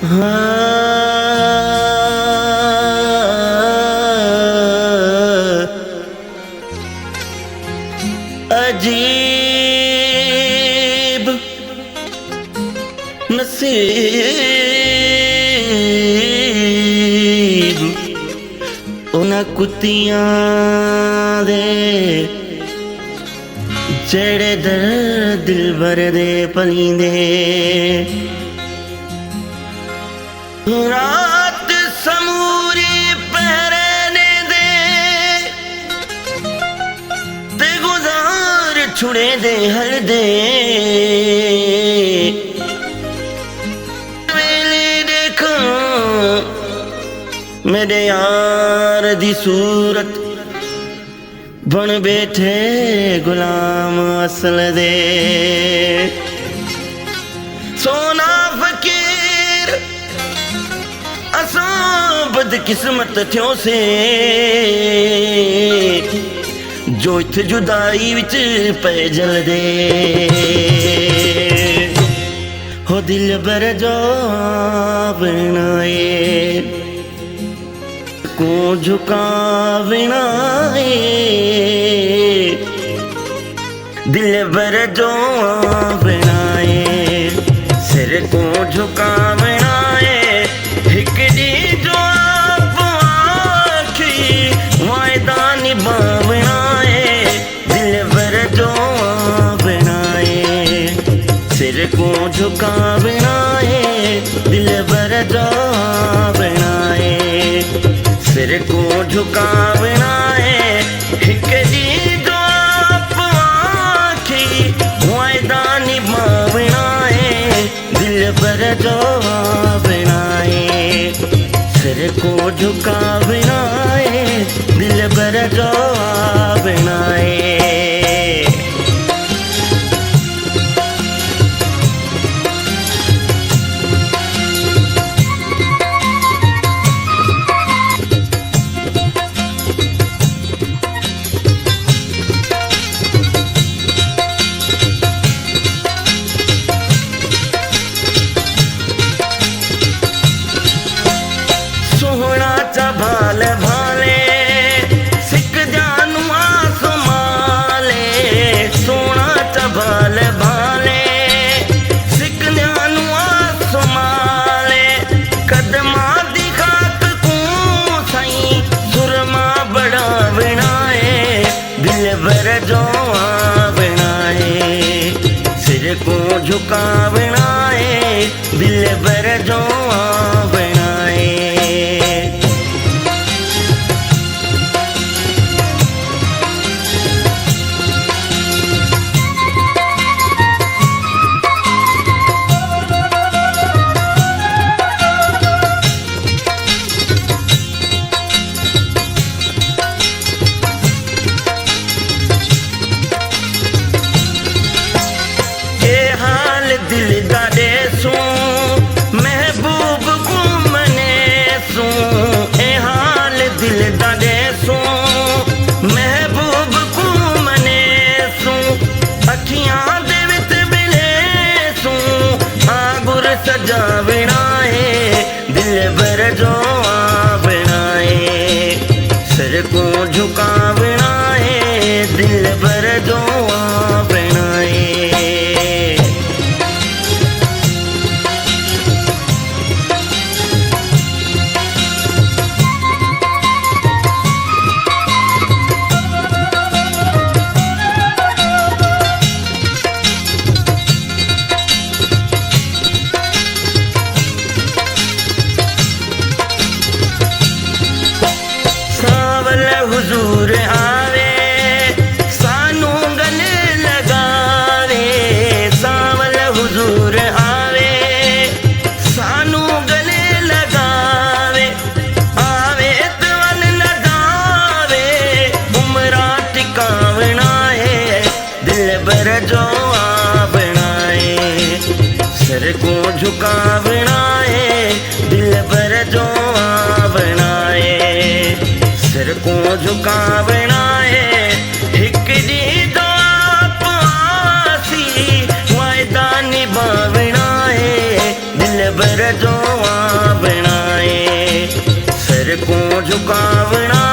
अजीब नसीब उन्हां कुत्तियां दे जेड़े दिल भर दे पलींदे। रात समूरी पहरे दे ते गुजार छुड़े दे हल दे। वेले देखा मेरे यार दी सूरत बन बैठे गुलाम असल दे। सोना फकीर असां बदकिस्मत थियो से जो इत जुदाई विच पे जल दे। हो दिल बर जो बनाए को झुकावना है। दिल बर जो बनाए सिर को झुकावना है। एक दी जो आप आखी वायदा निभावना है। दिल बर जो बनाए सिर को झुकावना है। दिल बर जो बनाए सिर को झुकावना है। एक दी जो आप आखी वायदा निभावना है। दिल पर जो बनाए सिर को झुकावना है। दिल पर जो बनाए। भाल भाले सिख जानुआ सुमाले। सोना चबाल भाले सिख जानुआ सुमाले। कदमा दी खाक को सही सुरमा बड़ा बनाए। दिल भर जो बनाए सिर को झुकावना है। दिल भर जो बनाए। दिल दादे सू महबूब को मने सू। ए हाल दिल दादे सू महबूब को मने सू। अखियां दे विच मिले सू आगुर सजावना है। दिल भर जो बनाए सिर को झुकावना है। दिल भर जो बनाए। हुजूर आवे सानू गले लगावे। सावल हुजूर आवे सानू गले लगावे। आवे तवन न जावे उमरा टिकावना है। दिल भर जो बनाए सिर को झुकावना है। दिल भर जो बनाए सिर को झुकावना है। एक दी जो आप आसी वायदा निभावना है। दिल भर जो झुकावना